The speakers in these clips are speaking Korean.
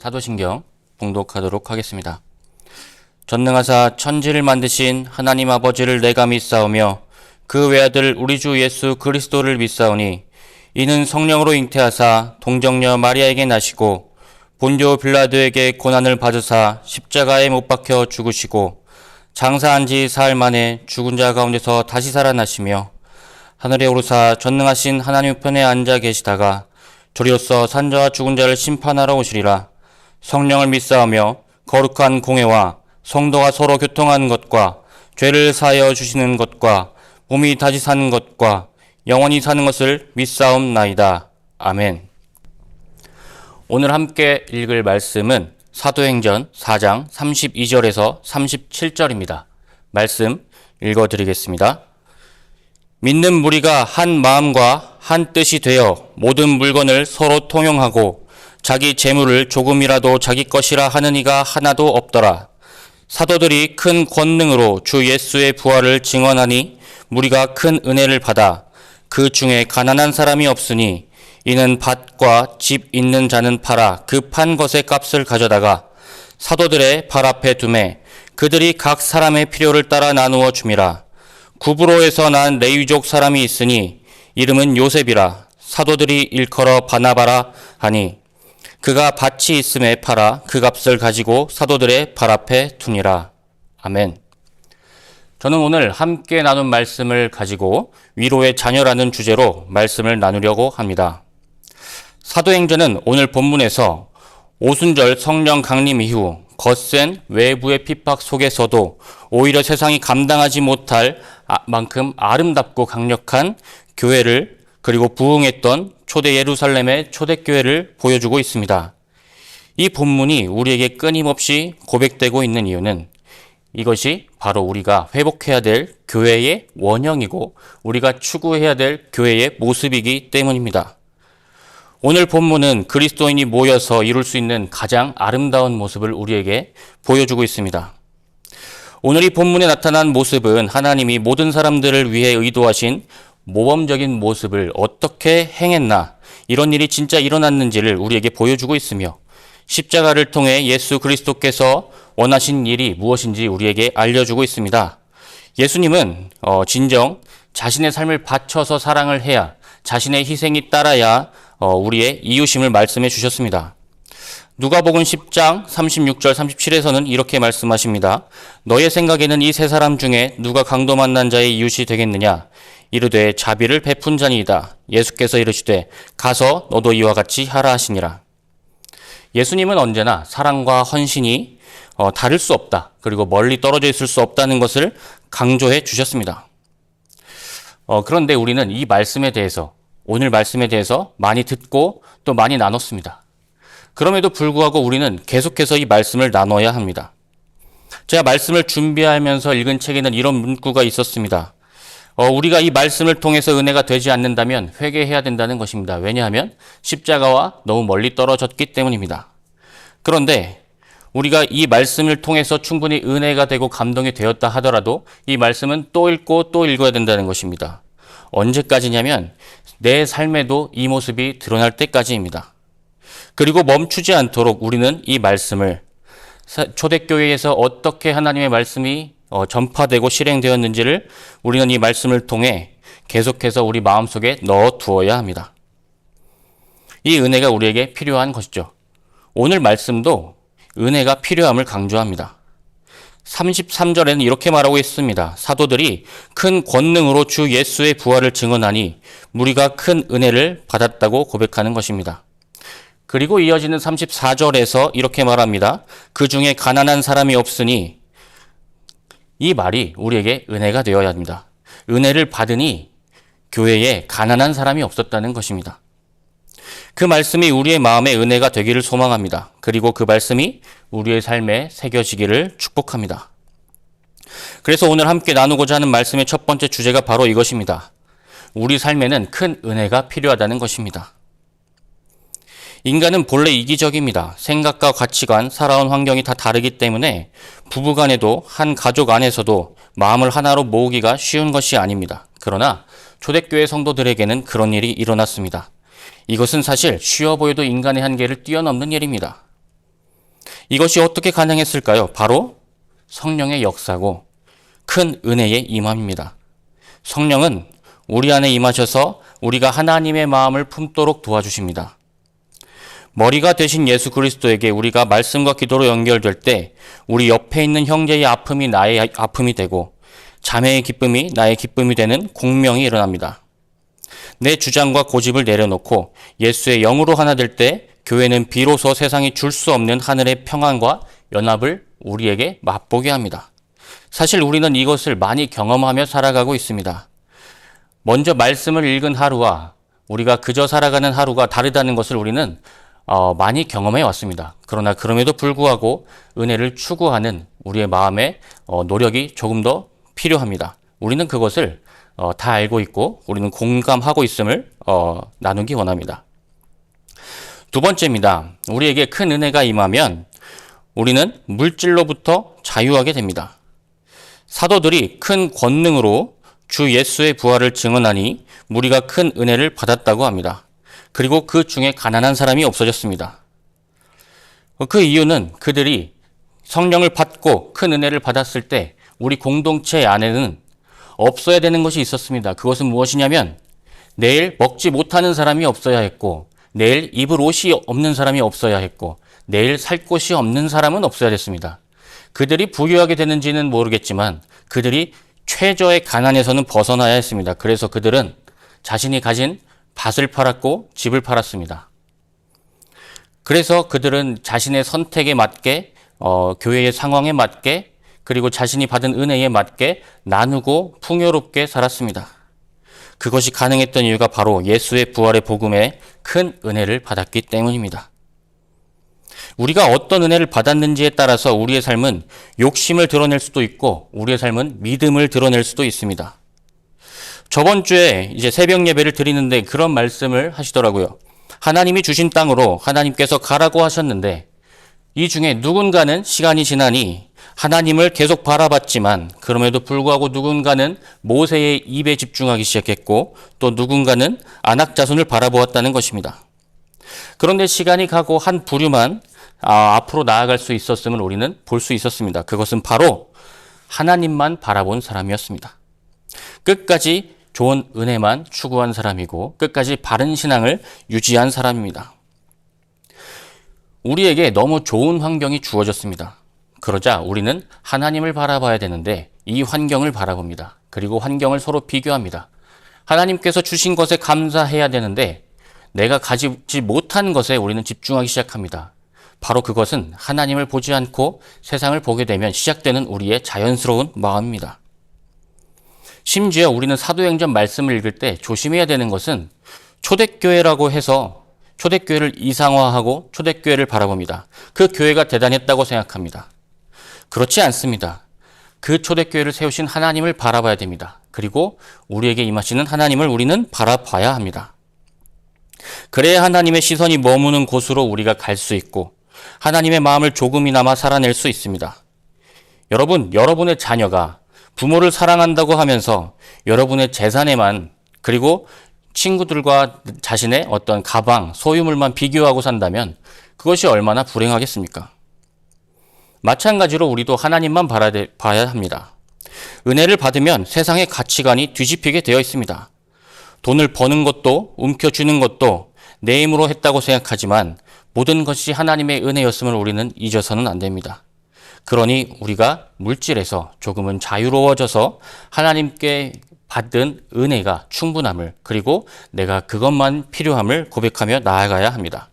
사도신경 봉독하도록 하겠습니다. 전능하사 천지를 만드신 하나님 아버지를 내가 믿사오며 그 외아들 우리 주 예수 그리스도를 믿사오니 이는 성령으로 잉태하사 동정녀 마리아에게 나시고 본디오 빌라도에게 고난을 받으사 십자가에 못 박혀 죽으시고 장사한 지 사흘 만에 죽은 자 가운데서 다시 살아나시며 하늘에 오르사 전능하신 하나님 우편에 앉아 계시다가 저리로서 산자와 죽은 자를 심판하러 오시리라. 성령을 믿사오며 거룩한 공회와 성도가 서로 교통하는 것과 죄를 사하여 주시는 것과 몸이 다시 사는 것과 영원히 사는 것을 믿사옵나이다. 아멘. 오늘 함께 읽을 말씀은 사도행전 4장 32절에서 37절입니다. 말씀 읽어드리겠습니다. 믿는 무리가 한 마음과 한 뜻이 되어 모든 물건을 서로 통용하고 자기 재물을 조금이라도 자기 것이라 하는 이가 하나도 없더라. 사도들이 큰 권능으로 주 예수의 부활을 증언하니 무리가 큰 은혜를 받아 그 중에 가난한 사람이 없으니 이는 밭과 집 있는 자는 팔아 그 판 것의 값을 가져다가 사도들의 발 앞에 두매 그들이 각 사람의 필요를 따라 나누어 줌이라. 구브로에서 난 레위족 사람이 있으니 이름은 요셉이라. 사도들이 일컬어 바나바라 하니 그가 밭이 있음에 팔아 그 값을 가지고 사도들의 발 앞에 두니라. 아멘. 저는 오늘 함께 나눈 말씀을 가지고 위로의 자녀라는 주제로 말씀을 나누려고 합니다. 사도행전은 오늘 본문에서 오순절 성령 강림 이후 거센 외부의 핍박 속에서도 오히려 세상이 감당하지 못할 만큼 아름답고 강력한 교회를 그리고 부흥했던 초대 예루살렘의 초대교회를 보여주고 있습니다. 이 본문이 우리에게 끊임없이 고백되고 있는 이유는 이것이 바로 우리가 회복해야 될 교회의 원형이고 우리가 추구해야 될 교회의 모습이기 때문입니다. 오늘 본문은 그리스도인이 모여서 이룰 수 있는 가장 아름다운 모습을 우리에게 보여주고 있습니다. 오늘 이 본문에 나타난 모습은 하나님이 모든 사람들을 위해 의도하신 모범적인 모습을 어떻게 행했나, 이런 일이 진짜 일어났는지를 우리에게 보여주고 있으며 십자가를 통해 예수 그리스도께서 원하신 일이 무엇인지 우리에게 알려주고 있습니다. 예수님은 진정 자신의 삶을 바쳐서 사랑을 해야, 자신의 희생이 따라야 우리의 이웃임을 말씀해 주셨습니다. 누가복음 10장 36절 37에서는 이렇게 말씀하십니다. 너의 생각에는 이 세 사람 중에 누가 강도 만난 자의 이웃이 되겠느냐? 이르되 자비를 베푼 자니이다. 예수께서 이르시되 가서 너도 이와 같이 하라 하시니라. 예수님은 언제나 사랑과 헌신이 다를 수 없다. 그리고 멀리 떨어져 있을 수 없다는 것을 강조해 주셨습니다. 그런데 우리는 이 말씀에 대해서, 오늘 말씀에 대해서 많이 듣고 또 많이 나눴습니다. 그럼에도 불구하고 우리는 계속해서 이 말씀을 나눠야 합니다. 제가 말씀을 준비하면서 읽은 책에는 이런 문구가 있었습니다. 우리가 이 말씀을 통해서 은혜가 되지 않는다면 회개해야 된다는 것입니다. 왜냐하면 십자가와 너무 멀리 떨어졌기 때문입니다. 그런데 우리가 이 말씀을 통해서 충분히 은혜가 되고 감동이 되었다 하더라도 이 말씀은 또 읽고 또 읽어야 된다는 것입니다. 언제까지냐면 내 삶에도 이 모습이 드러날 때까지입니다. 그리고 멈추지 않도록 우리는 이 말씀을 초대교회에서 어떻게 하나님의 말씀이 전파되고 실행되었는지를 우리는 이 말씀을 통해 계속해서 우리 마음속에 넣어 두어야 합니다. 이 은혜가 우리에게 필요한 것이죠. 오늘 말씀도 은혜가 필요함을 강조합니다. 33절에는 이렇게 말하고 있습니다. 사도들이 큰 권능으로 주 예수의 부활을 증언하니 무리가 큰 은혜를 받았다고 고백하는 것입니다. 그리고 이어지는 34절에서 이렇게 말합니다. 그 중에 가난한 사람이 없으니, 이 말이 우리에게 은혜가 되어야 합니다. 은혜를 받으니 교회에 가난한 사람이 없었다는 것입니다. 그 말씀이 우리의 마음에 은혜가 되기를 소망합니다. 그리고 그 말씀이 우리의 삶에 새겨지기를 축복합니다. 그래서 오늘 함께 나누고자 하는 말씀의 첫 번째 주제가 바로 이것입니다. 우리 삶에는 큰 은혜가 필요하다는 것입니다. 인간은 본래 이기적입니다. 생각과 가치관, 살아온 환경이 다 다르기 때문에 부부간에도 한 가족 안에서도 마음을 하나로 모으기가 쉬운 것이 아닙니다. 그러나 초대교회 성도들에게는 그런 일이 일어났습니다. 이것은 사실 쉬워 보여도 인간의 한계를 뛰어넘는 일입니다. 이것이 어떻게 가능했을까요? 바로 성령의 역사고 큰 은혜의 임함입니다. 성령은 우리 안에 임하셔서 우리가 하나님의 마음을 품도록 도와주십니다. 머리가 되신 예수 그리스도에게 우리가 말씀과 기도로 연결될 때 우리 옆에 있는 형제의 아픔이 나의 아픔이 되고 자매의 기쁨이 나의 기쁨이 되는 공명이 일어납니다. 내 주장과 고집을 내려놓고 예수의 영으로 하나 될 때 교회는 비로소 세상이 줄 수 없는 하늘의 평안과 연합을 우리에게 맛보게 합니다. 사실 우리는 이것을 많이 경험하며 살아가고 있습니다. 먼저 말씀을 읽은 하루와 우리가 그저 살아가는 하루가 다르다는 것을 우리는 많이 경험해 왔습니다. 그러나 그럼에도 불구하고 은혜를 추구하는 우리의 마음의 노력이 조금 더 필요합니다. 우리는 그것을 다 알고 있고 우리는 공감하고 있음을 나누기 원합니다. 두 번째입니다. 우리에게 큰 은혜가 임하면 우리는 물질로부터 자유하게 됩니다. 사도들이 큰 권능으로 주 예수의 부활을 증언하니 무리가 큰 은혜를 받았다고 합니다. 그리고 그 중에 가난한 사람이 없어졌습니다. 그 이유는 그들이 성령을 받고 큰 은혜를 받았을 때 우리 공동체 안에는 없어야 되는 것이 있었습니다. 그것은 무엇이냐면 내일 먹지 못하는 사람이 없어야 했고 내일 입을 옷이 없는 사람이 없어야 했고 내일 살 곳이 없는 사람은 없어야 됐습니다. 그들이 부유하게 되는지는 모르겠지만 그들이 최저의 가난에서는 벗어나야 했습니다. 그래서 그들은 자신이 가진 밭을 팔았고 집을 팔았습니다. 그래서 그들은 자신의 선택에 맞게 교회의 상황에 맞게 그리고 자신이 받은 은혜에 맞게 나누고 풍요롭게 살았습니다. 그것이 가능했던 이유가 바로 예수의 부활의 복음에 큰 은혜를 받았기 때문입니다. 우리가 어떤 은혜를 받았는지에 따라서 우리의 삶은 욕심을 드러낼 수도 있고 우리의 삶은 믿음을 드러낼 수도 있습니다. 저번 주에 이제 새벽 예배를 드리는데 그런 말씀을 하시더라고요. 하나님이 주신 땅으로 하나님께서 가라고 하셨는데 이 중에 누군가는 시간이 지나니 하나님을 계속 바라봤지만 그럼에도 불구하고 누군가는 모세의 입에 집중하기 시작했고 또 누군가는 안악 자손을 바라보았다는 것입니다. 그런데 시간이 가고 한 부류만 앞으로 나아갈 수 있었음을 우리는 볼 수 있었습니다. 그것은 바로 하나님만 바라본 사람이었습니다. 끝까지 좋은 은혜만 추구한 사람이고 끝까지 바른 신앙을 유지한 사람입니다. 우리에게 너무 좋은 환경이 주어졌습니다. 그러자 우리는 하나님을 바라봐야 되는데 이 환경을 바라봅니다. 그리고 환경을 서로 비교합니다. 하나님께서 주신 것에 감사해야 되는데 내가 가지지 못한 것에 우리는 집중하기 시작합니다. 바로 그것은 하나님을 보지 않고 세상을 보게 되면 시작되는 우리의 자연스러운 마음입니다. 심지어 우리는 사도행전 말씀을 읽을 때 조심해야 되는 것은 초대교회라고 해서 초대교회를 이상화하고 초대교회를 바라봅니다. 그 교회가 대단했다고 생각합니다. 그렇지 않습니다. 그 초대교회를 세우신 하나님을 바라봐야 됩니다. 그리고 우리에게 임하시는 하나님을 우리는 바라봐야 합니다. 그래야 하나님의 시선이 머무는 곳으로 우리가 갈 수 있고 하나님의 마음을 조금이나마 살아낼 수 있습니다. 여러분, 여러분의 자녀가 부모를 사랑한다고 하면서 여러분의 재산에만 그리고 친구들과 자신의 어떤 가방, 소유물만 비교하고 산다면 그것이 얼마나 불행하겠습니까? 마찬가지로 우리도 하나님만 봐야 합니다. 은혜를 받으면 세상의 가치관이 뒤집히게 되어 있습니다. 돈을 버는 것도 움켜쥐는 것도 내 힘으로 했다고 생각하지만 모든 것이 하나님의 은혜였음을 우리는 잊어서는 안 됩니다. 그러니 우리가 물질에서 조금은 자유로워져서 하나님께 받은 은혜가 충분함을 그리고 내가 그것만 필요함을 고백하며 나아가야 합니다.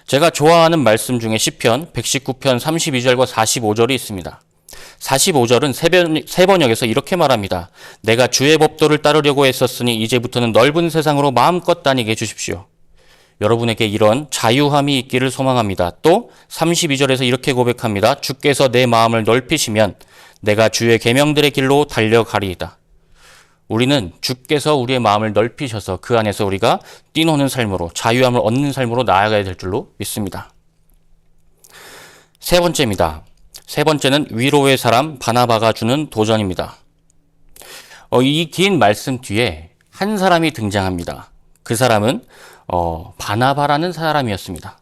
제가 좋아하는 말씀 중에 시편 119편 32절과 45절이 있습니다. 45절은 세번역에서 이렇게 말합니다. 내가 주의 법도를 따르려고 했었으니 이제부터는 넓은 세상으로 마음껏 다니게 해주십시오. 여러분에게 이런 자유함이 있기를 소망합니다. 또 32절에서 이렇게 고백합니다. 주께서 내 마음을 넓히시면 내가 주의 계명들의 길로 달려가리이다. 우리는 주께서 우리의 마음을 넓히셔서 그 안에서 우리가 뛰노는 삶으로 자유함을 얻는 삶으로 나아가야 될 줄로 믿습니다. 세 번째입니다. 세 번째는 위로의 사람 바나바가 주는 도전입니다. 이 긴 말씀 뒤에 한 사람이 등장합니다. 그 사람은 바나바라는 사람이었습니다.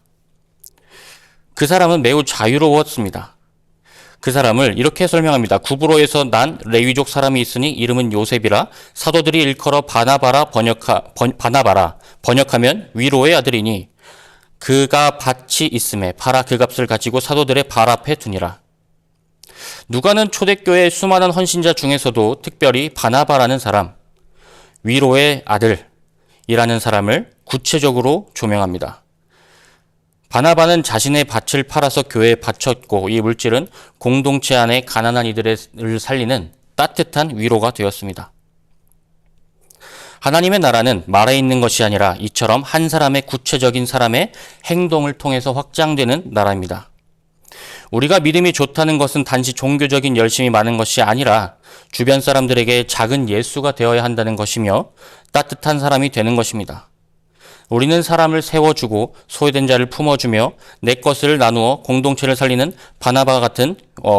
그 사람은 매우 자유로웠습니다. 그 사람을 이렇게 설명합니다. 구브로에서 난 레위족 사람이 있으니 이름은 요셉이라 사도들이 일컬어 바나바라 번역하면 위로의 아들이니 그가 밭이 있음에 팔아 그 값을 가지고 사도들의 발 앞에 두니라. 누가는 초대교회 수많은 헌신자 중에서도 특별히 바나바라는 사람, 위로의 아들이라는 사람을 구체적으로 조명합니다. 바나바는 자신의 밭을 팔아서 교회에 바쳤고 이 물질은 공동체 안에 가난한 이들을 살리는 따뜻한 위로가 되었습니다. 하나님의 나라는 말에 있는 것이 아니라 이처럼 한 사람의 구체적인 사람의 행동을 통해서 확장되는 나라입니다. 우리가 믿음이 좋다는 것은 단지 종교적인 열심이 많은 것이 아니라 주변 사람들에게 작은 예수가 되어야 한다는 것이며 따뜻한 사람이 되는 것입니다. 우리는 사람을 세워주고 소외된 자를 품어주며 내 것을 나누어 공동체를 살리는 바나바 같은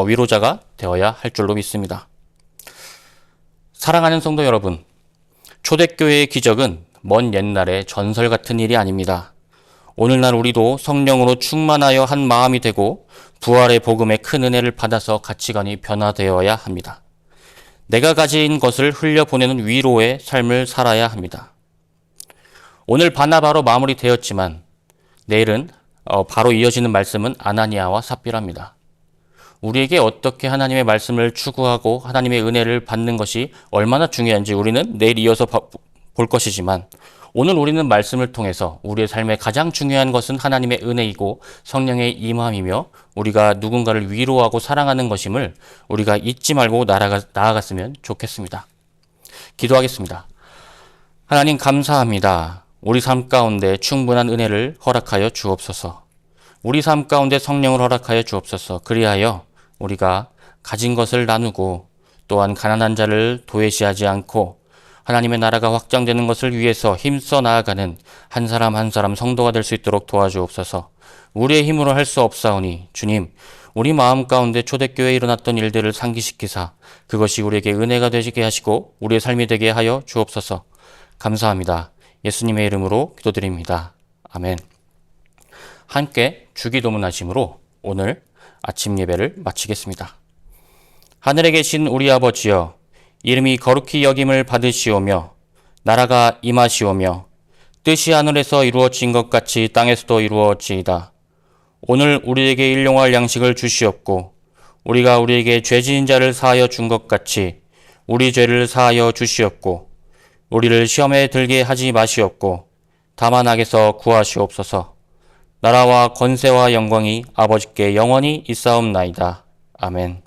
위로자가 되어야 할 줄로 믿습니다. 사랑하는 성도 여러분, 초대교회의 기적은 먼 옛날의 전설 같은 일이 아닙니다. 오늘날 우리도 성령으로 충만하여 한 마음이 되고 부활의 복음의 큰 은혜를 받아서 가치관이 변화되어야 합니다. 내가 가진 것을 흘려보내는 위로의 삶을 살아야 합니다. 오늘 바나바로 마무리되었지만 내일은 바로 이어지는 말씀은 아나니아와 삽비라입니다. 우리에게 어떻게 하나님의 말씀을 추구하고 하나님의 은혜를 받는 것이 얼마나 중요한지 우리는 내일 이어서 볼 것이지만 오늘 우리는 말씀을 통해서 우리의 삶에 가장 중요한 것은 하나님의 은혜이고 성령의 임함이며 우리가 누군가를 위로하고 사랑하는 것임을 우리가 잊지 말고 나아갔으면 좋겠습니다. 기도하겠습니다. 하나님 감사합니다. 우리 삶 가운데 충분한 은혜를 허락하여 주옵소서. 우리 삶 가운데 성령을 허락하여 주옵소서. 그리하여 우리가 가진 것을 나누고 또한 가난한 자를 도외시하지 않고 하나님의 나라가 확장되는 것을 위해서 힘써 나아가는 한 사람 한 사람 성도가 될 수 있도록 도와주옵소서. 우리의 힘으로 할 수 없사오니 주님, 우리 마음 가운데 초대교회에 일어났던 일들을 상기시키사 그것이 우리에게 은혜가 되시게 하시고 우리의 삶이 되게 하여 주옵소서. 감사합니다. 예수님의 이름으로 기도드립니다. 아멘. 함께 주기도문 하심으로 오늘 아침 예배를 마치겠습니다. 하늘에 계신 우리 아버지여, 이름이 거룩히 여김을 받으시오며 나라가 임하시오며 뜻이 하늘에서 이루어진 것 같이 땅에서도 이루어지이다. 오늘 우리에게 일용할 양식을 주시옵고 우리가 우리에게 죄 지은 자를 사하여 준 것 같이 우리 죄를 사하여 주시옵고 우리를 시험에 들게 하지 마시옵고 다만 악에서 구하시옵소서. 나라와 권세와 영광이 아버지께 영원히 있사옵나이다. 아멘.